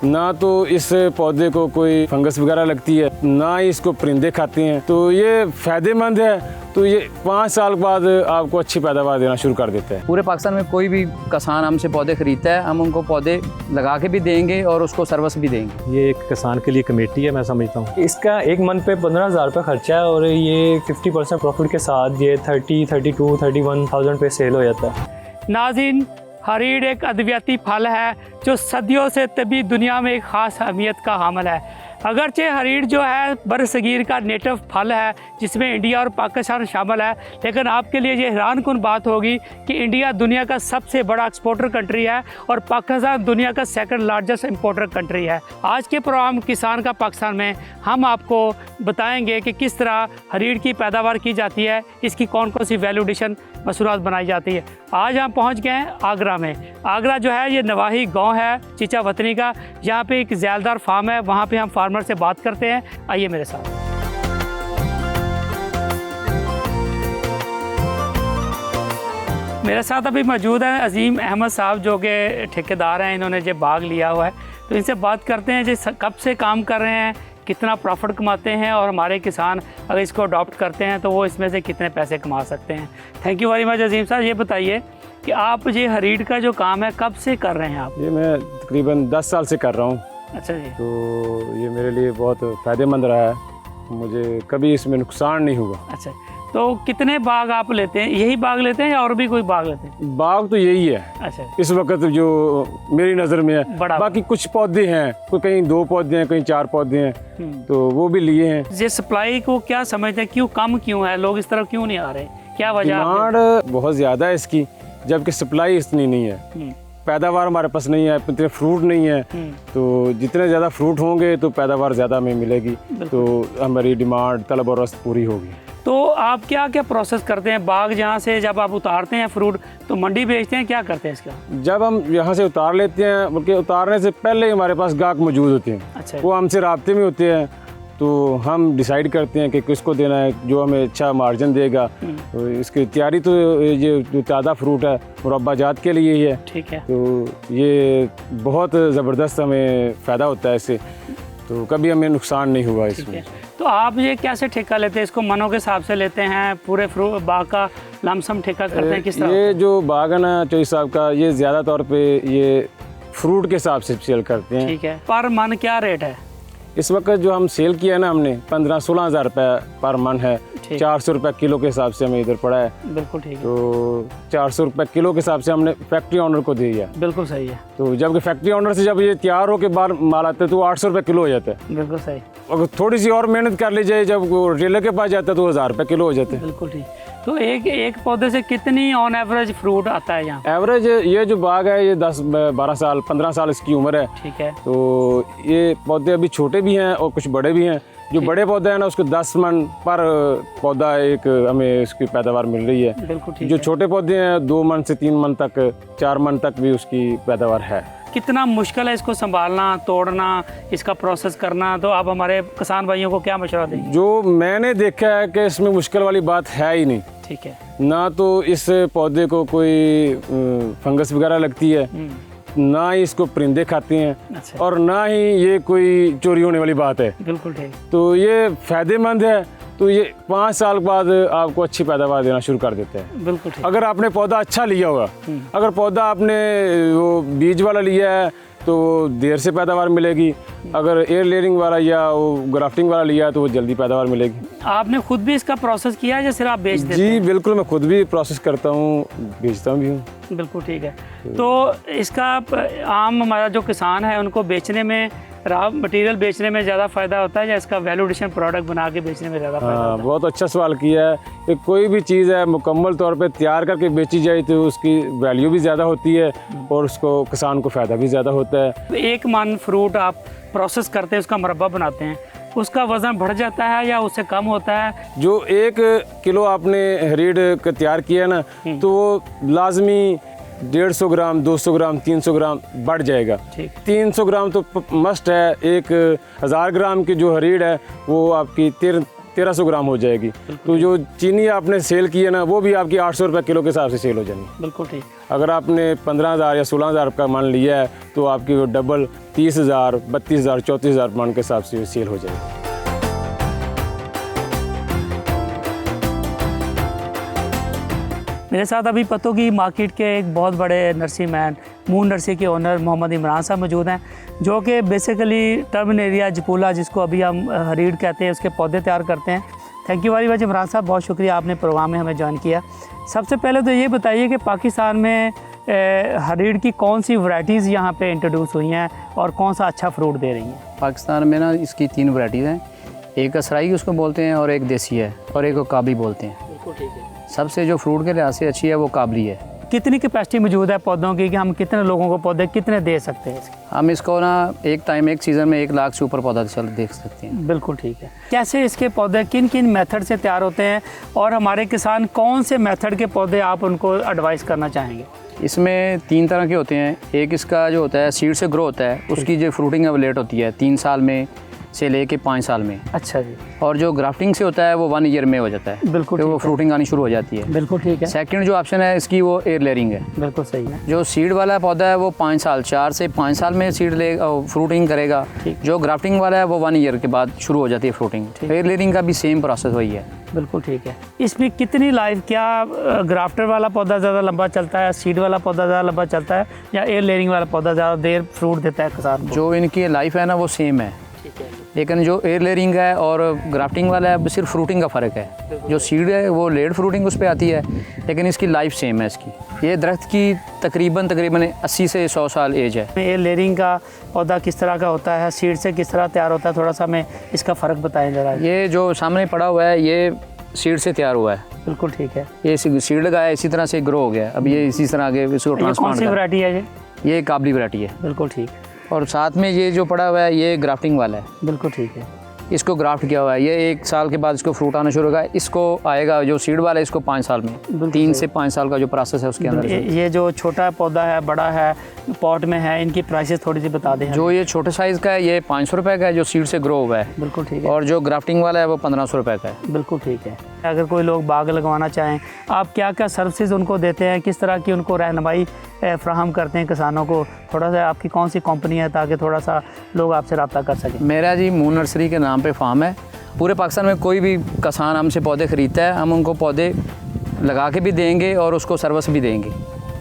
ना तो इस पौधे को कोई फंगस वगैरह लगती है, ना ही इसको परिंदे खाते हैं, तो ये फ़ायदेमंद है। तो ये 5 साल बाद आपको अच्छी पैदावार देना शुरू कर देता है। पूरे पाकिस्तान में कोई भी किसान हमसे पौधे खरीदता है, हम उनको पौधे लगा के भी देंगे और उसको सर्विस भी देंगे। ये एक किसान के लिए कमेटी है, मैं समझता हूँ। इसका एक मंथ पे 15,000 रुपये खर्चा है और ये 50% प्रॉफिट के साथ ये 30, 32, 31,000 पे सेल हो जाता है। नाज़रीन, हरीड़ एक अद्वितीय फल है जो सदियों से तभी दुनिया में एक ख़ास अहमियत का हामिल है। अगरचे हरीड़ जो है बरसगीर का नेटिव फल है जिसमें इंडिया और पाकिस्तान शामिल है, लेकिन आपके लिए ये हैरानकुन बात होगी कि इंडिया दुनिया का सबसे बड़ा एक्सपोर्टर कंट्री है और पाकिस्तान दुनिया का सेकंड लार्जेस्ट इंपोर्टर कंट्री है। आज के प्रोग्राम किसान का पाकिस्तान में हम आपको बताएंगे कि किस तरह हरीड़ की पैदावार की जाती है, इसकी कौन कौन सी वैल्यू एडिशन मसूरात बनाई जाती है। आज हम पहुंच गए हैं आगरा में। आगरा जो है ये नवाही गांव है चीचा वतनी का। यहाँ पे एक ज़ैलदार फार्म है, वहाँ पे हम फार्मर से बात करते हैं। आइए मेरे साथ। मेरे साथ अभी मौजूद है अजीम अहमद साहब जो कि ठेकेदार हैं, इन्होंने जो बाग लिया हुआ है। तो इनसे बात करते हैं जो कब से काम कर रहे हैं, कितना प्रॉफिट कमाते हैं और हमारे किसान अगर इसको अडॉप्ट करते हैं तो वो इसमें से कितने पैसे कमा सकते हैं। थैंक यू वेरी मच अजीम साहब। ये बताइए कि आप ये हरीड़ का जो काम है कब से कर रहे हैं आप? ये मैं तकरीबन 10 साल से कर रहा हूँ। अच्छा जी। तो ये मेरे लिए बहुत फ़ायदेमंद रहा है, मुझे कभी इसमें नुकसान नहीं हुआ। अच्छा, तो कितने बाग आप लेते हैं? यही बाग लेते हैं या और भी कोई बाग लेते हैं? बाग तो यही है अच्छा, इस वक्त जो मेरी नज़र में है। बड़ा बाकी कुछ पौधे हैं, कोई कहीं 2 पौधे हैं, कहीं 4 पौधे हैं, तो वो भी लिए हैं। ये सप्लाई को क्या समझते हैं, क्यों कम क्यों है, लोग इस तरफ क्यों नहीं आ रहे, क्या वजह? डिमांड बहुत ज़्यादा है इसकी, जबकि सप्लाई इतनी नहीं है। पैदावार हमारे पास नहीं है, इतने फ्रूट नहीं है, तो जितने ज़्यादा फ्रूट होंगे तो पैदावार ज़्यादा हमें मिलेगी, तो हमारी डिमांड तलब और रस्त पूरी होगी। तो आप क्या क्या प्रोसेस करते हैं? बाग जहाँ से जब आप उतारते हैं फ्रूट तो मंडी भेजते हैं, क्या करते हैं इसका? जब हम यहाँ से उतार लेते हैं, बल्कि उतारने से पहले ही हमारे पास गाहक मौजूद होते हैं। अच्छा। वो हमसे राब्ते में होते हैं, तो हम डिसाइड करते हैं कि किसको देना है जो हमें अच्छा मार्जिन देगा। तो इसकी तैयारी तो ये जो ताज़ा फ्रूट है मुरब्बाजात के लिए ही है। ठीक है। तो ये बहुत ज़बरदस्त हमें फ़ायदा होता है इससे, तो कभी हमें नुकसान नहीं हुआ इसमें। तो आप ये कैसे ठेका लेते हैं? इसको मनों के हिसाब से लेते हैं, पूरे फ्रूट बाग का लमसम ठेका करते हैं, किस तरह? ये जो बाग है ना चौधरी साहब का, ये ज़्यादा तौर पे ये फ्रूट के हिसाब से सेल करते हैं। ठीक है। पर मन क्या रेट है इस वक्त जो हम सेल किया है ना हमने 15-16 हज़ार रुपये पर मन है। 400 रुपये किलो के हिसाब से हमें इधर पड़ा है। बिल्कुल ठीक है। तो 400 रुपये किलो के हिसाब से हमने फैक्ट्री ऑनर को दिया। बिल्कुल सही है। तो जबकि फैक्ट्री ऑनर से जब ये तैयार हो के बाहर माल आता है तो 800 रुपये किलो हो जाता है। बिल्कुल सही। अगर थोड़ी सी और मेहनत कर ली जाए, जब रिटेलर के पास जाता है तो 1000 रुपये किलो हो जाते हैं। बिल्कुल ठीक। तो एक पौधे से कितनी ऑन एवरेज फ्रूट आता है यहाँ? एवरेज ये जो बाग है ये 10-12 साल 15 साल इसकी उम्र है। ठीक है। तो ये पौधे अभी छोटे भी हैं और कुछ बड़े भी हैं। जो बड़े पौधे हैं ना उसको 10 मन पर पौधा एक हमें इसकी पैदावार मिल रही है। बिल्कुल ठीक। जो छोटे पौधे हैं 2 मन से 3 मन तक, 4 मन तक भी उसकी पैदावार है। कितना मुश्किल है इसको संभालना, तोड़ना, इसका प्रोसेस करना? तो आप हमारे किसान भाइयों को क्या मशवरा देंगे? जो मैंने देखा है कि इसमें मुश्किल वाली बात है ही नहीं। ठीक है। ना तो इस पौधे को कोई फंगस वगैरह लगती है, ना ही इसको परिंदे खाते हैं। अच्छा। और ना ही ये कोई चोरी होने वाली बात है। बिल्कुल ठीक। तो ये फ़ायदेमंद है, तो ये 5 साल बाद आपको अच्छी पैदावार देना शुरू कर देता है। बिल्कुल ठीक। अगर आपने पौधा अच्छा लिया होगा, अगर पौधा आपने वो बीज वाला लिया है तो देर से पैदावार मिलेगी, अगर एयर लेयरिंग वाला या वो ग्राफ्टिंग वाला लिया है तो वो जल्दी पैदावार मिलेगी। आपने खुद भी इसका प्रोसेस किया है या सिर्फ आप बेच देते हैं? जी बिल्कुल, मैं खुद भी प्रोसेस करता हूँ, बेचता भी हूँ। बिल्कुल ठीक है। तो इसका आम हमारा जो किसान है उनको बेचने में, रॉ मटेरियल बेचने में ज़्यादा फ़ायदा होता है या इसका वैल्यू एडिशन प्रोडक्ट बना के बेचने में ज़्यादा फ़ायदा होता है? बहुत अच्छा सवाल किया है कि कोई भी चीज़ है मुकम्मल तौर पे तैयार करके बेची जाए तो उसकी वैल्यू भी ज़्यादा होती है और उसको किसान को फ़ायदा भी ज़्यादा होता है। एक मन फ्रूट आप प्रोसेस करते हैं, उसका मुरब्बा बनाते हैं, उसका वज़न बढ़ जाता है या उससे कम होता है? जो 1 किलो आपने हरीड़ का तैयार किया ना तो वो लाजमी 150 ग्राम, 200 ग्राम, 300 ग्राम बढ़ जाएगा। 300 ग्राम तो मस्ट है। 1000 ग्राम की जो हरीड़ है वो आपकी 1300 ग्राम हो जाएगी। तो जो चीनी आपने सेल की है ना, वो भी आपकी 800 रुपये किलो के हिसाब से सेल हो जाएगी। बिल्कुल ठीक। अगर आपने 15,000 या 16,000 का मान लिया है तो आपकी वो डबल 30,000, 32,000, 34,000 मान के हिसाब से सेल हो जाएगी। मेरे साथ अभी पत्तों की मार्केट के एक बहुत बड़े नर्सरी मैन, मून नर्सरी के ओनर मोहम्मद इमरान साहब मौजूद हैं, जो कि बेसिकली टर्बन एरिया जपूला, जिसको अभी हम हरीड़ कहते हैं, उसके पौधे तैयार करते हैं। Thank you very much Imran साहब, बहुत शुक्रिया आपने प्रोग्राम में हमें ज्वाइन किया। सबसे पहले तो ये बताइए कि पाकिस्तान में हरीड़ की कौन सी वैरायटीज़ यहाँ पे इंट्रोड्यूस हुई हैं और कौन सा अच्छा फ्रूट दे रही हैं? पाकिस्तान में ना इसकी 3 वैरायटीज़ हैं। एक असराई उसको बोलते हैं, और एक देसी है, और एक को काबली बोलते हैं। बिल्कुल ठीक है। सबसे जो फ्रूट के लिहाज से अच्छी है वो काबली है। कितनी कैपेसिटी मौजूद है पौधों की कि हम कितने लोगों को पौधे कितने दे सकते हैं? हम इसको ना एक सीज़न में 1 लाख से ऊपर पौधा देख सकते हैं। बिल्कुल ठीक है। कैसे इसके पौधे किन किन मेथड से तैयार होते हैं और हमारे किसान कौन से मेथड के पौधे आप उनको एडवाइस करना चाहेंगे? इसमें 3 तरह के होते हैं। एक इसका जो होता है सीड से ग्रो होता है, उसकी जो फ्रूटिंग है वो लेट होती है, 3 साल में से लेके 5 साल में। अच्छा जी। और जो ग्राफ्टिंग से होता है वो 1 ईयर में हो जाता है। बिल्कुल तो वो फ्रूटिंग आनी शुरू हो जाती है। बिल्कुल ठीक है। सेकंड जो ऑप्शन है इसकी वो एयर लेयरिंग है। बिल्कुल सही है। जो सीड वाला पौधा है वो 5 साल 4 से 5 साल में सीड ले फ्रूटिंग करेगा। जो ग्राफ्टिंग वाला है वो 1 ईयर के बाद शुरू हो जाती है फ्रूटिंग। एयर लेयरिंग का भी सेम प्रोसेस वही है। बिल्कुल ठीक है। इसमें कितनी लाइफ, क्या ग्राफ्टर वाला पौधा ज़्यादा लंबा चलता है, सीड वाला पौधा ज़्यादा लंबा चलता है, या एयर लेयरिंग वाला पौधा ज़्यादा देर फ्रूट देता है किसान को? जो इनकी लाइफ है ना वो सेम है, लेकिन जो एयर लेयरिंग है और ग्राफ्टिंग वाला है सिर्फ फ्रूटिंग का फ़र्क है। जो सीड है वो लेट फ्रूटिंग उस पर आती है, लेकिन इसकी लाइफ सेम है इसकी। ये दरख्त की तकरीबन 80 से 100 साल एज है। एयर लेयरिंग का पौधा किस तरह का होता है, सीड से किस तरह तैयार होता है, थोड़ा सा हमें इसका फ़र्क बताएं ज़रा। ये जो सामने पड़ा हुआ है ये सीड से तैयार हुआ है। बिल्कुल ठीक है। ये सीड लगाया इसी तरह से ग्रो हो गया। अब ये इसी तरह आगे इसको ट्रांसप्लांट। कौन सी वैरायटी है ये काबली वैरायटी है। बिल्कुल ठीक। और साथ में ये जो पड़ा हुआ है ये ग्राफ्टिंग वाला है। बिल्कुल ठीक है। इसको ग्राफ्ट किया हुआ है। ये 1 साल के बाद इसको फ्रूट आना शुरू होगा। इसको आएगा जो सीड वाला है इसको 5 साल में। 3 से 5 साल का जो प्रोसेस है उसके अंदर। ये जो छोटा पौधा है, बड़ा है, पॉट में है, इनकी प्राइसेस थोड़ी सी बता दें। जो ये छोटे साइज़ का है ये 500 रुपये का है, जो सीड से ग्रो हुआ है। बिल्कुल ठीक है। और जो ग्राफ्टिंग वाला है वो 1500 रुपये का है। बिल्कुल ठीक है। अगर कोई लोग बाग लगवाना चाहें, आप क्या क्या सर्विसेज उनको देते हैं, किस तरह की उनको रहनुमाई फ्राहम करते हैं किसानों को? थोड़ा सा आपकी कौन सी कंपनी है ताकि थोड़ा सा लोग आपसे रब्ता कर सकें? मेरा जी मून नर्सरी के नाम पे फार्म है। पूरे पाकिस्तान में कोई भी किसान हमसे पौधे ख़रीदता है, हम उनको पौधे लगा के भी देंगे और उसको सर्विस भी देंगे।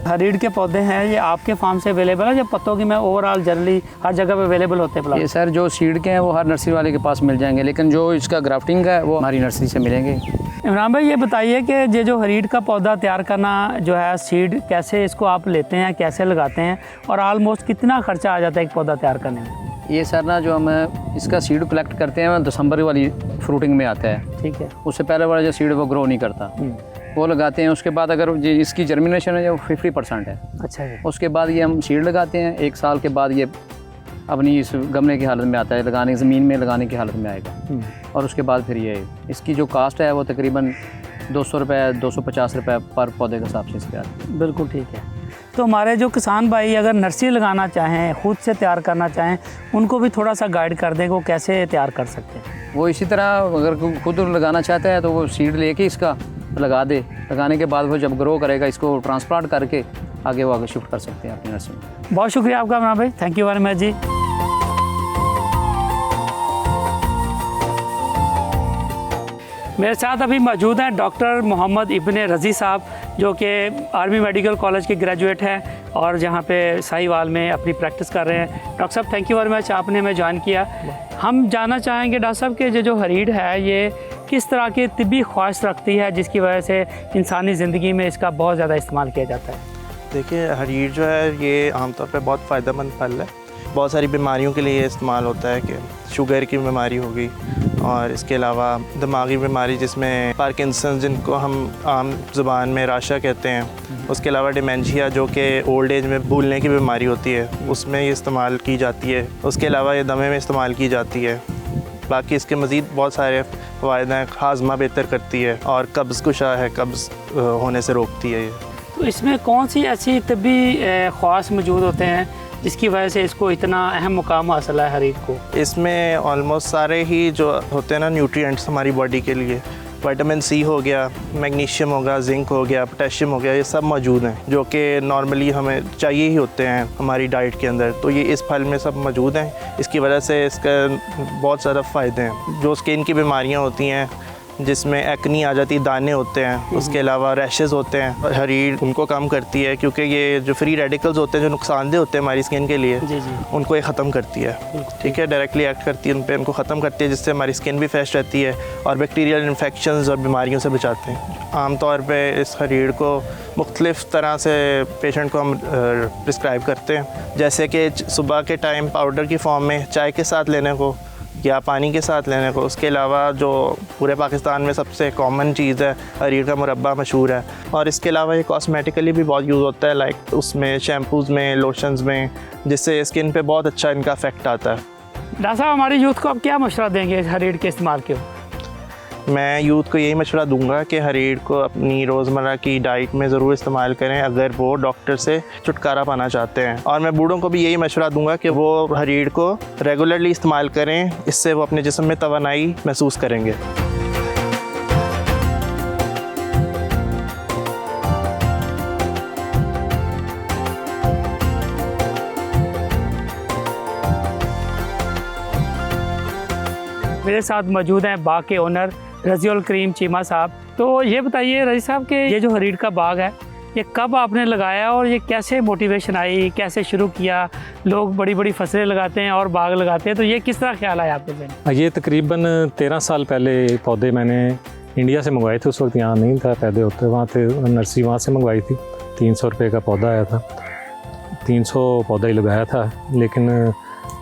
हरीड़ के पौधे हैं ये आपके फार्म से अवेलेबल है या पत्तों की मैं ओवरऑल जनरली हर जगह पे अवेलेबल होते हैं? ये सर जो सीड के हैं वो हर नर्सरी वाले के पास मिल जाएंगे, लेकिन जो इसका ग्राफ्टिंग का है वो हमारी नर्सरी से मिलेंगे। इमरान भाई ये बताइए कि ये जो हरीड़ का पौधा तैयार करना जो है, सीड कैसे इसको आप लेते हैं, कैसे लगाते हैं, और ऑलमोस्ट कितना खर्चा आ जाता है एक पौधा तैयार करने में? ये सर ना जो हम इसका सीड कलेक्ट करते हैं दिसंबर वाली फ्रूटिंग में आता है। ठीक है। उससे पहले वाला जो सीड वो ग्रो नहीं करता, वो लगाते हैं। उसके बाद अगर इसकी जर्मिनेशन है वो 50% है। अच्छा है। उसके बाद ये हम सीड लगाते हैं। 1 साल के बाद ये अपनी इस गमले की हालत में आता है, लगाने ज़मीन में लगाने की हालत में आएगा। और उसके बाद फिर ये इसकी जो कास्ट है वो तकरीबन 200 रुपये 250 रुपये पर पौधे के हिसाब से इसके आते हैं। बिल्कुल ठीक है। तो हमारे जो किसान भाई अगर नर्सरी लगाना चाहें, खुद से तैयार करना चाहें, उनको भी थोड़ा सा गाइड कर दें, वो कैसे तैयार कर सकते हैं? वो इसी तरह अगर खुद लगाना चाहता है तो वो सीड लेके इसका लगा दे। लगाने के बाद वो जब ग्रो करेगा इसको ट्रांसप्लांट करके आगे शिफ्ट कर सकते हैं अपनी नर्सरी में। बहुत शुक्रिया आपका इमरान भाई, थैंक यू वेरी मच जी। मेरे साथ अभी मौजूद हैं डॉक्टर मोहम्मद इब्ने रज़ी साहब, जो कि आर्मी मेडिकल कॉलेज के ग्रेजुएट हैं और जहाँ पे साहिवाल में अपनी प्रैक्टिस कर रहे हैं। डॉक्टर साहब थैंक यू वेरी मच, आपने हमें ज्वाइन किया। हम जानना चाहेंगे डॉक्टर साहब कि जो हरीड़ है ये किस तरह की तिब्बी ख्वाहिश रखती है जिसकी वजह से इंसानी ज़िंदगी में इसका बहुत ज़्यादा इस्तेमाल किया जाता है? देखिए हरीड़ जो है ये आमतौर पे बहुत फ़ायदेमंद फल है। बहुत सारी बीमारियों के लिए इस्तेमाल होता है कि शुगर की बीमारी होगी, और इसके अलावा दिमागी बीमारी जिसमें पार्किंसन, जिनको हम आम ज़ुबान में राशा कहते हैं, उसके अलावा डिमेंशिया जो कि ओल्ड एज में भूलने की बीमारी होती है, उसमें ये इस्तेमाल की जाती है। उसके अलावा ये दमे में इस्तेमाल की जाती है। बाकी इसके मज़ीद बहुत सारे फ़ायदे हैं। हाजमा बेहतर करती है और कब्ज़ कुशा है, कब्ज़ होने से रोकती है ये। तो इसमें कौन सी ऐसी तिब्बी ख़ास मौजूद होते हैं जिसकी वजह से इसको इतना अहम मुकाम हासिल है हरीड़ को? इसमें ऑलमोस्ट सारे ही जो होते हैं ना न्यूट्रिएंट्स हमारी बॉडी के लिए, विटामिन सी हो गया, मैग्नीशियम हो गया, जिंक हो गया, पोटेशियम हो गया, ये सब मौजूद हैं जो कि नॉर्मली हमें चाहिए ही होते हैं हमारी डाइट के अंदर। तो ये इस फल में सब मौजूद हैं। इसकी वजह से इसका बहुत ज़्यादा फ़ायदे हैं। जो स्किन की बीमारियां होती हैं जिसमें एक्नी आ जाती, दाने होते हैं, उसके अलावा रैशेज़ होते हैं, हरीड़ उनको कम करती है क्योंकि ये जो फ्री रेडिकल्स होते हैं जो नुकसानदेह होते हैं हमारी स्किन के लिए, उनको ये ख़त्म करती है। ठीक है, डायरेक्टली एक्ट करती है उन पर, उनको ख़त्म करती है, जिससे हमारी स्किन भी फ्रेश रहती है और बैक्टीरियल इन्फेक्शंस और बीमारियों से बचाते हैं। आमतौर पर इस हरीड़ को मुख्तलिफ़ तरह से पेशेंट को हम प्रिस्क्राइब करते हैं, जैसे कि सुबह के टाइम पाउडर की फॉर्म में चाय के साथ लेने को या पानी के साथ लेने को। उसके अलावा जो पूरे पाकिस्तान में सबसे कॉमन चीज़ है, हरीड़ का मुरब्बा मशहूर है। और इसके अलावा ये कॉस्मेटिकली भी बहुत यूज़ होता है, लाइक उसमें शैम्पूज़ में, लोशंस में, जिससे स्किन पे बहुत अच्छा इनका इफेक्ट आता है। डॉक्टर साहब, हमारे यूथ को आप क्या मशवरा देंगे हरीड़ के इस्तेमाल के? मैं यूथ को यही मशवरा दूंगा कि हरीड़ को अपनी रोज़मर्रा की डाइट में ज़रूर इस्तेमाल करें अगर वो डॉक्टर से छुटकारा पाना चाहते हैं। और मैं बूढ़ों को भी यही मशवरा दूंगा कि वो हरीड़ को रेगुलरली इस्तेमाल करें, इससे वो अपने जिस्म में तवानाई महसूस करेंगे। मेरे साथ मौजूद हैं बाग के ओनर रज़ी उल करीम चीमा साहब। तो ये बताइए रज़ी साहब कि ये जो हरीड़ का बाग है ये कब आपने लगाया और ये कैसे मोटिवेशन आई, कैसे शुरू किया? लोग बड़ी बड़ी फसलें लगाते हैं और बाग लगाते हैं, तो ये किस तरह ख्याल आया आपके ज़हन? ये तकरीबन 13 साल पहले पौधे मैंने इंडिया से मंगवाए थे। उस वक्त यहाँ नहीं था पैदा होते, वहाँ थे नर्सरी, वहाँ से मंगवाई थी। 300 रुपये का पौधा आया था, 300 पौधा ही लगाया था, लेकिन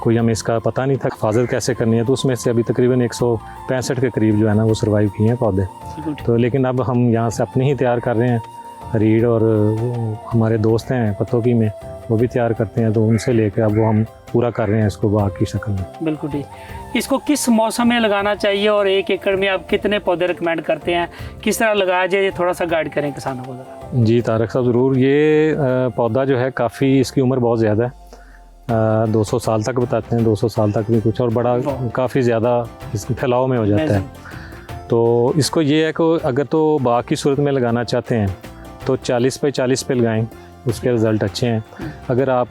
कोई हमें इसका पता नहीं था हिफाजत कैसे करनी है। तो उसमें से अभी तकरीबन 165 के करीब जो है ना वो सर्वाइव किए हैं पौधे। तो लेकिन अब हम यहाँ से अपने ही तैयार कर रहे हैं हरीड़, और हमारे दोस्त हैं पतोकी में, वो भी तैयार करते हैं, तो उनसे लेकर अब वो हम पूरा कर रहे हैं इसको बाग की शक्ल में। बिल्कुल ठीक। इसको किस मौसम में लगाना चाहिए और 1 एकड़ में आप कितने पौधे रिकमेंड करते हैं, किस तरह लगाया जाए, ये थोड़ा सा गाइड करें किसानों को। जी तारक साहब ज़रूर। ये पौधा जो है काफ़ी, इसकी उम्र बहुत ज़्यादा है, 200 साल तक बताते हैं, 200 साल तक भी कुछ, और बड़ा काफ़ी ज़्यादा इसके फैलाव में हो जाता है। तो इसको ये है कि अगर तो बाग की सूरत में लगाना चाहते हैं तो 40 पे 40 पे लगाएं, उसके रिज़ल्ट अच्छे हैं। अगर आप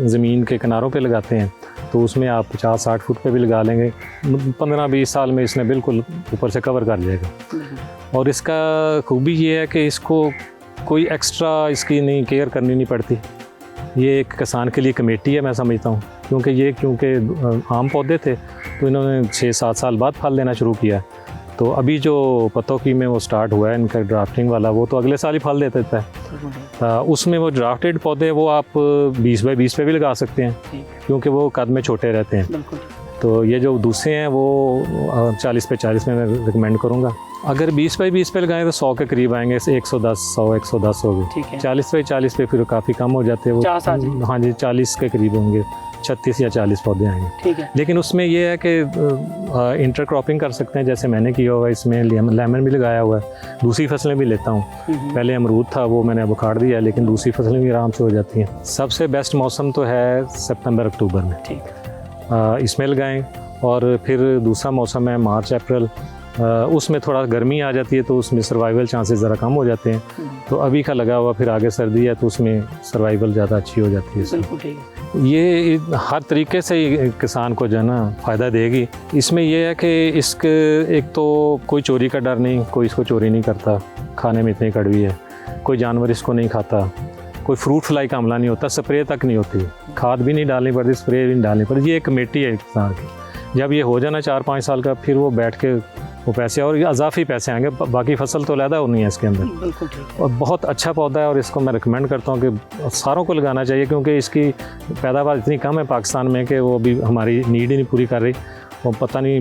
ज़मीन के किनारों पे लगाते हैं तो उसमें आप 50-60 फुट पे भी लगा लेंगे, 15-20 साल में इसने बिल्कुल ऊपर से कवर कर जाएगा। और इसका खूबी ये है कि इसको कोई एक्स्ट्रा इसकी नहीं केयर करनी नहीं पड़ती। ये एक किसान के लिए कमेटी है, मैं समझता हूँ, क्योंकि आम पौधे थे तो इन्होंने 6-7 साल बाद फल देना शुरू किया। तो अभी जो पतोकी में वो स्टार्ट हुआ है इनका ड्राफ्टिंग वाला, वो तो अगले साल ही फल दे देता है। उसमें वो ड्राफ्टेड पौधे वो आप 20 बाई 20 पे भी लगा सकते हैं, क्योंकि वो कद में छोटे रहते हैं। तो ये जो दूसरे हैं वो 40 पे 40 में मैं रिकमेंड करूँगा। अगर 20 बाई 20 पे लगाएं तो 100 के करीब आएंगे, 110 हो गए। 40 बाई 40 पे फिर काफ़ी कम हो जाते हैं वो। हाँ जी, 40 के करीब होंगे, 36 या 40 पौधे आएंगे। ठीक है। लेकिन उसमें ये है कि इंटरक्रॉपिंग कर सकते हैं, जैसे मैंने किया हुआ, इसमें लेमन भी लगाया हुआ है, दूसरी फसलें भी लेता हूँ। पहले अमरूद था, वो मैंने अब उखाड़ दिया, लेकिन दूसरी फसलें भी आराम से हो जाती हैं। सबसे बेस्ट मौसम तो है सितंबर अक्टूबर में, इसमें लगाएं। और फिर दूसरा मौसम है मार्च अप्रैल, उसमें थोड़ा गर्मी आ जाती है तो उसमें सर्वाइवल चांसेस ज़रा कम हो जाते हैं। तो अभी का लगा हुआ, फिर आगे सर्दी है तो उसमें सर्वाइवल ज़्यादा अच्छी हो जाती है। बिल्कुल ठीक है। ये हर तरीके से किसान को जो है ना फ़ायदा देगी। इसमें यह है कि इसके एक तो कोई चोरी का डर नहीं, कोई इसको चोरी नहीं करता, खाने में इतनी कड़वी है, कोई जानवर इसको नहीं खाता, कोई फ्रूट फ्लाई का हमला नहीं होता, स्प्रे तक नहीं होती, खाद भी नहीं डालनी पड़ती, स्प्रे भी नहीं डालनी पड़ती। ये एक कमेटी है किसान की। जब ये हो जाना 4-5 साल का, फिर वो बैठ के वो पैसे, और अजाफी पैसे आएंगे, बाकी फसल तो लैदा होनी है इसके अंदर। और बहुत अच्छा पौधा है और इसको मैं रिकमेंड करता हूँ कि सारों को लगाना चाहिए, क्योंकि इसकी पैदावार इतनी कम है पाकिस्तान में कि वो अभी हमारी नीड ही नहीं पूरी कर रही। वो पता नहीं,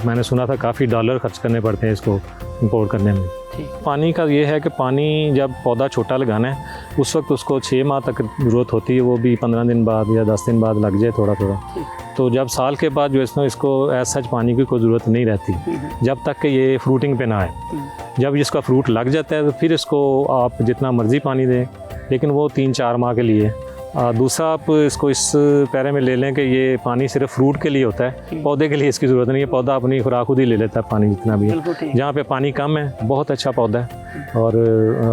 मैंने सुना था काफ़ी डॉलर खर्च करने पड़ते हैं इसको इंपोर्ट करने में। पानी का ये है कि पानी जब पौधा छोटा लगाना है उस वक्त उसको 6 माह तक ज़रूरत होती है, वो भी 15 दिन बाद या 10 दिन बाद लग जाए थोड़ा थोड़ा। तो जब साल के बाद जो इसको ऐसा सच पानी की कोई ज़रूरत नहीं रहती, जब तक कि ये फ्रूटिंग पे ना आए। जब इसका फ्रूट लग जाता है तो फिर इसको आप जितना मर्ज़ी पानी दें, लेकिन वो 3-4 माह के लिए दूसरा आप इसको इस पैरे में ले लें कि ये पानी सिर्फ फ्रूट के लिए होता है, पौधे के लिए इसकी ज़रूरत नहीं है। पौधा अपनी खुराक खुद ही ले लेता है पानी जितना भी है। जहाँ पे पानी कम है बहुत अच्छा पौधा है और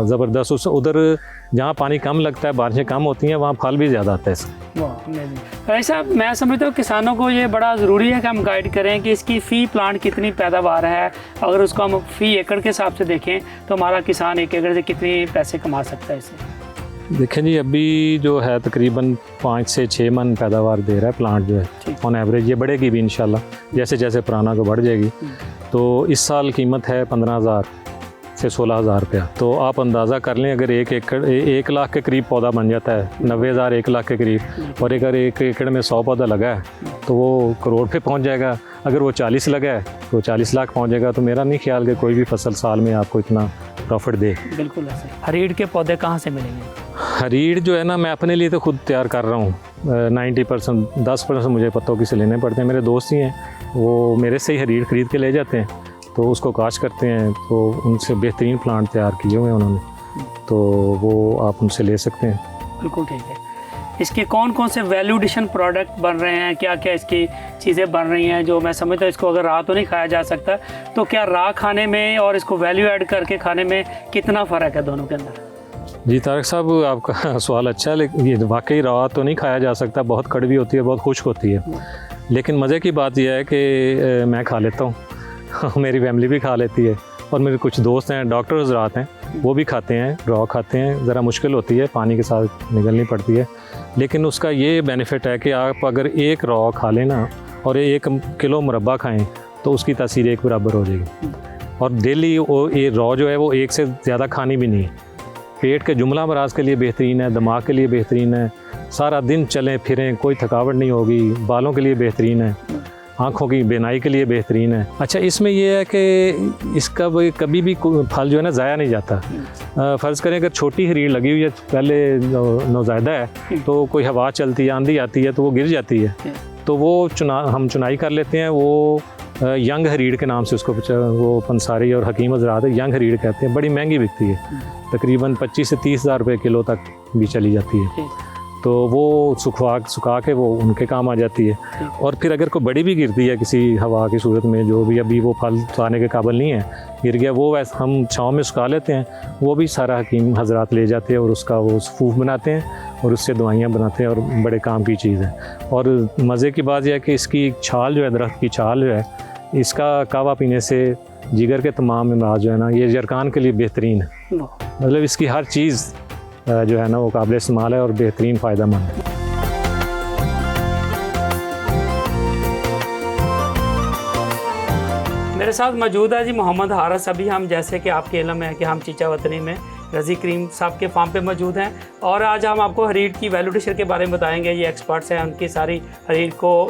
ज़बरदस्त। उस उधर जहाँ पानी कम लगता है, बारिशें कम होती हैं, वहाँ फल भी ज़्यादा आता है इसका। ऐसा मैं समझता हूँ किसानों को ये बड़ा ज़रूरी है कि हम गाइड करें कि इसकी फ़ी प्लांट कितनी पैदावार है। अगर उसको हम फ़ी एकड़ के हिसाब से देखें तो हमारा किसान एक एकड़ से कितने पैसे कमा सकता है इससे? देखें जी, अभी जो है तकरीबन 5 से 6 मन पैदावार दे रहा है प्लांट जो है ऑन एवरेज। ये बढ़ेगी भी इंशाल्लाह, जैसे जैसे पुराना को बढ़ जाएगी। तो इस साल कीमत है 15,000 से 16,000 रुपया। तो आप अंदाज़ा कर लें, अगर 1 लाख के करीब पौधा बन जाता है, 90,000 1 लाख के करीब, और अगर 1 एकड़ में 100 पौधा लगा है तो वो करोड़ पे पहुंच जाएगा। अगर वो 40 लगा है तो 40 लाख पहुंच जाएगा। तो मेरा नहीं ख्याल कि कोई भी फसल साल में आपको इतना प्रॉफिट दे। बिल्कुल ऐसे। हरीड़ के पौधे कहाँ से मिलेंगे? हरीड़ जो है ना, मैं अपने लिए तो खुद तैयार कर रहा हूँ। 90% 10% मुझे पत्तों की से लेने पड़ते हैं। मेरे दोस्त ही हैं, वो मेरे से ही हरीड़ ख़रीद के ले जाते हैं, तो उसको काश करते हैं। तो उनसे बेहतरीन प्लांट तैयार किए हुए हैं उन्होंने, तो वो आप उनसे ले सकते हैं। बिल्कुल ठीक है। इसके कौन कौन से वैल्यू एडिशन प्रोडक्ट बन रहे हैं, क्या क्या इसकी चीज़ें बन रही हैं जो मैं समझता हूँ इसको अगर राह तो नहीं खाया जा सकता, तो क्या राह खाने में और इसको वैल्यू ऐड करके खाने में कितना फ़र्क है दोनों के अंदर? जी तारिक साहब, आपका सवाल अच्छा है, लेकिन ये वाकई राह तो नहीं खाया जा सकता। बहुत कड़वी होती है, बहुत खुश्क होती है। लेकिन मज़े की बात यह है कि मैं खा लेता हूँ मेरी फैमिली भी खा लेती है, और मेरे कुछ दोस्त हैं डॉक्टर हज़रात हैं, वो भी खाते हैं, रॉ खाते हैं। ज़रा मुश्किल होती है, पानी के साथ निगलनी पड़ती है, लेकिन उसका ये बेनिफिट है कि आप अगर एक रॉ खा लें ना और 1 किलो मुरब्बा खाएं तो उसकी तासीर एक बराबर हो जाएगी। और डेली वो ये रॉ जो है वो 1 से ज़्यादा खानी भी नहीं है। पेट के जुमला मराज के लिए बेहतरीन है, दिमाग के लिए बेहतरीन है, सारा दिन चलें फिरें कोई थकावट नहीं होगी, बालों के लिए बेहतरीन है, आँखों की बेनाई के लिए बेहतरीन है। अच्छा, इसमें यह है कि इसका कभी भी फल जो है ना ज़ाया नहीं जाता। फ़र्ज़ करें अगर छोटी हरीड़ लगी हुई है, पहले नौज़ायदा है, तो कोई हवा चलती है, आंधी आती है तो वो गिर जाती है, तो वो हम चुनाई कर लेते हैं। वो यंग हरीड़ के नाम से उसको वो पंसारी और हकीम हज़रात यंग हरीड़ कहते हैं। बड़ी महंगी बिकती है, तकरीबन 25 से 30,000 रुपये किलो तक भी चली जाती है। तो वो सुखा के वो उनके काम आ जाती है। और फिर अगर कोई बड़ी भी गिरती है किसी हवा की सूरत में, जो भी अभी वो फल खाने के काबिल नहीं है, गिर गया, वो वैसे हम छाँव में सुखा लेते हैं, वो भी सारा हकीम हज़रात ले जाते हैं और उसका वो सूफ बनाते हैं और उससे दवाइयाँ बनाते हैं, और बड़े काम की चीज़ है। और मज़े की बात यह है कि इसकी छाल जो है, दरख्त की छाल जो है, इसका कावा पीने से जिगर के तमाम अमराज जो है ना, ये जरकान के लिए बेहतरीन है। मतलब इसकी हर चीज़ जो है ना वो काबिल इस्तेमाल है और बेहतरीन फ़ायदा मंद है। मेरे साथ मौजूद है जी मोहम्मद हारिस। अभी हम, जैसे कि आपके इल्म है कि हम चीचा वतनी में रज़ी करीम साहब के फार्म पे मौजूद हैं, और आज हम आपको हरीड़ की वैल्यूडेशन के बारे में बताएंगे। ये एक्सपर्ट्स हैं, उनकी सारी हरीड़ को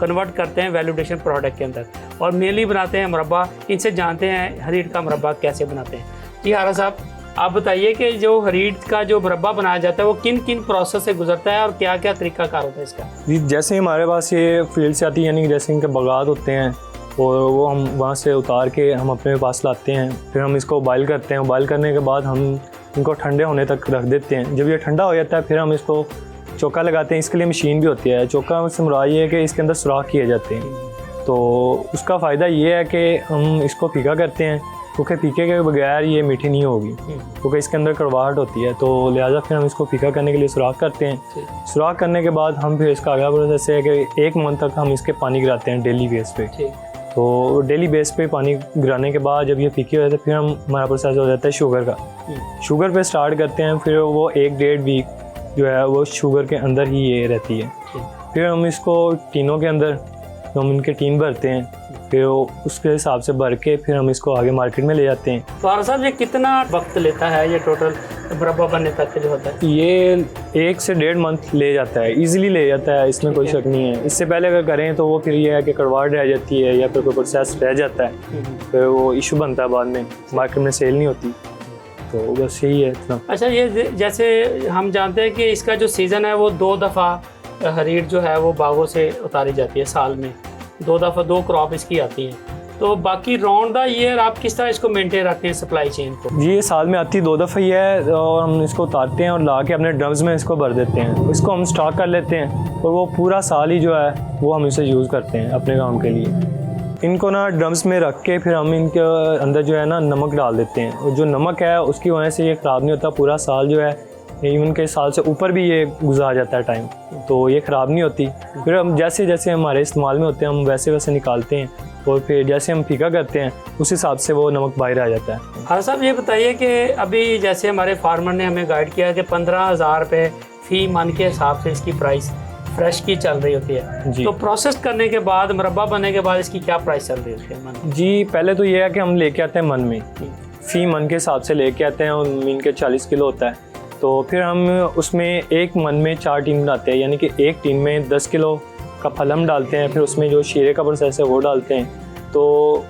कन्वर्ट करते हैं वैल्यूडेशन प्रोडक्ट के अंदर और मेनली बनाते हैं मुरब्बा। इनसे जानते हैं हरीड़ का मुरब्बा कैसे बनाते हैं। जी हारिस साहब, आप बताइए कि जो हरीड़ का जो मुरब्बा बनाया जाता है वो किन किन प्रोसेस से गुजरता है और क्या क्या तरीक़ाकार होता है इसका? जी, जैसे हमारे पास ये फील्ड से आती है, यानी जैसे इनके बगात होते हैं और वो हम वहाँ से उतार के हम अपने पास लाते हैं, फिर हम इसको बॉयल करते हैं। बॉयल करने के बाद हम इनको ठंडे होने तक रख देते हैं। जब ये ठंडा हो जाता है फिर हम इसको चौका लगाते हैं। इसके लिए मशीन भी होती है। चौका से मुराद ये है कि इसके अंदर सुराख किए जाते हैं, तो उसका फ़ायदा ये है कि हम इसको फीका करते हैं, क्योंकि फीके के बगैर ये मीठी नहीं होगी, क्योंकि इसके अंदर कड़वाहट होती है। तो लिहाजा फिर हम इसको फीका करने के लिए सुराख करते हैं। सुराख करने के बाद हम फिर इसका अगला प्रोसेस है कि 1 मंथ तक हम इसके पानी गिराते हैं डेली बेस पे। तो डेली बेस पे पानी गिराने के बाद जब ये फीके हो जाते हैं, फिर हमारा प्रोसेस हो जाता है शुगर का। शुगर पे स्टार्ट करते हैं, फिर वो 1-1.5 वीक जो है वो शुगर के अंदर ही ये रहती है। फिर हम इसको टीनों के अंदर हम इनके टीन भरते हैं, फिर उसके हिसाब से भर के फिर हम इसको आगे मार्केट में ले जाते हैं। तो हारिस साहब, ये कितना वक्त लेता है ये टोटल मुरब्बा बनने तक जो होता है? ये 1 से 1.5 मंथ ले जाता है, इजीली ले जाता है, इसमें कोई शक नहीं है। इससे पहले अगर करें तो वो फिर ये है कि कड़वाहट रह जाती है या फिर कोई प्रोसेस रह जाता है, फिर वो इशू बनता है, बाद में मार्केट में सेल नहीं होती। तो बस यही है इतना। अच्छा, ये जैसे हम जानते हैं कि इसका जो सीज़न है वो 2 दफ़ा हरीड़ जो है वो बागों से उतारी जाती है साल में, 2 दफ़ा 2 क्रॉप इसकी आती हैं। तो बाकी राउंड द ईयर आप किस तरह इसको मेंटेन रखते हैं सप्लाई चेन को? जी ये साल में आती 2 दफ़ा ही है और हम इसको उतारते हैं और ला के अपने ड्रम्स में इसको भर देते हैं। इसको हम स्टॉक कर लेते हैं और वो पूरा साल ही जो है वो हम इसे यूज़ करते हैं अपने काम के लिए। इनको ना ड्रम्स में रख के फिर हम इनके अंदर जो है ना नमक डाल देते हैं और जो नमक है उसकी वजह से ये ख़राब नहीं होता, पूरा साल जो है इवन के साल से ऊपर भी ये गुजार जाता है टाइम, तो ये ख़राब नहीं होती। फिर हम जैसे जैसे हमारे इस्तेमाल में होते हैं हम वैसे वैसे निकालते हैं और फिर जैसे हम फीका करते हैं उस हिसाब से वो नमक बाहर आ जाता है। हाँ साहब ये बताइए कि अभी जैसे हमारे फार्मर ने हमें गाइड किया कि 15,000 रुपये फ़ी मन के हिसाब से इसकी प्राइस फ्रेश की चल रही होती है, तो प्रोसेस करने के बाद मुरब्बा बनने के बाद इसकी क्या प्राइस चल रही होती है मन? जी पहले तो ये है कि हम लेके आते हैं मन में, फ़ी मन के हिसाब से लेके आते हैं और मीन के 40 किलो होता है, तो फिर हम उसमें एक मन में 4 टीन बनाते हैं, यानी कि एक टीन में 10 किलो का फल हम डालते हैं, फिर उसमें जो शीरे का प्रोसेस है वो डालते हैं, तो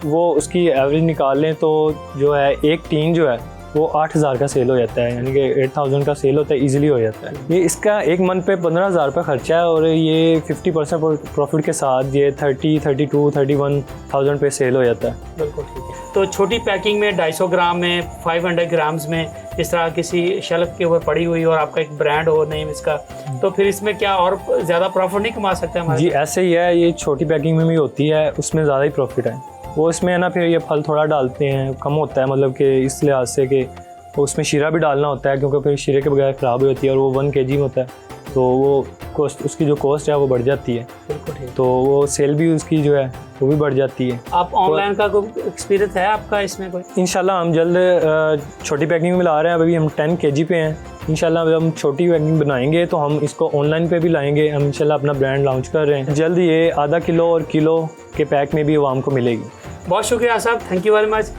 वो उसकी एवरेज निकाल लें तो जो है एक टीन जो है वो 8,000 का सेल हो जाता है, यानी कि 8,000 का सेल होता है, इजीली हो जाता है। ये इसका एक मन पे 15,000 रुपये खर्चा है और ये 50% प्रॉफिट के साथ ये 30, 32, 31,000 पे सेल हो जाता है। बिल्कुल ठीक है। तो छोटी पैकिंग में 250 ग्राम में 500 ग्राम्स में इस तरह किसी शेल्फ के ऊपर पड़ी हुई और आपका एक ब्रांड हो नेम इसका, तो फिर इसमें क्या और ज़्यादा प्रॉफिट नहीं कमा सकते हमारे? जी ऐसे ही है, ये छोटी पैकिंग में भी होती है, उसमें ज़्यादा ही प्रॉफिट है। वो इसमें है ना फिर ये फल थोड़ा डालते हैं, कम होता है, मतलब कि इस लिहाज से कि उसमें शीरा भी डालना होता है क्योंकि फिर शीरे के बगैर ख़राब हो जाती है और वो 1 kg में होता है, तो वो कॉस्ट उसकी जो कॉस्ट है वो बढ़ जाती है, तो वो सेल भी उसकी जो है वो भी बढ़ जाती है। आप ऑनलाइन का कोई एक्सपीरियंस है आपका इसमें कोई? इंशाल्लाह हम जल्द छोटी पैकिंग में ला रहे हैं, अभी हम 10 kg पे हैं। इंशाल्लाह जब हम छोटी पैकिंग बनाएंगे तो हम इसको ऑनलाइन पे भी लाएंगे, हम इंशाल्लाह अपना ब्रांड लॉन्च कर रहे हैं। जल्द ये आधा किलो और किलो के पैक में भी आवाम को मिलेगी। बहुत शुक्रिया साहब, थैंक यू वेरी मच।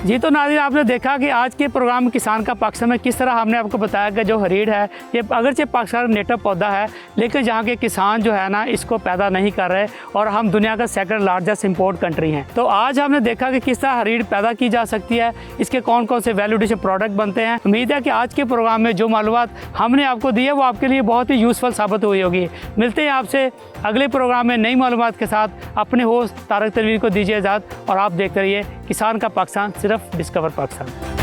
जी तो नाज़रीन आपने देखा कि आज के प्रोग्राम किसान का पाकिस्तान में किस तरह हमने आपको बताया कि जो हरीड़ है ये अगरचे पाकिस्तान का नेटिव पौधा है, लेकिन जहाँ के किसान जो है ना इसको पैदा नहीं कर रहे और हम दुनिया का सेकंड लार्जेस्ट इंपोर्ट कंट्री हैं। तो आज हमने देखा कि किस तरह हरीड़ पैदा की जा सकती है, इसके कौन कौन से वैल्यू एडिशन प्रोडक्ट बनते हैं। उम्मीद है कि आज के प्रोग्राम में जो मालूमात हमने आपको दी है वो आपके लिए बहुत ही यूज़फुल साबित हुई होगी। मिलते हैं आपसे अगले प्रोग्राम में नई मालूमात के साथ। अपने होस्ट तारक तनवीर को दीजिए इजाज़त और आप देखते रहिए किसान का पाकिस्तान, सिर्फ डिस्कवर पाकिस्तान।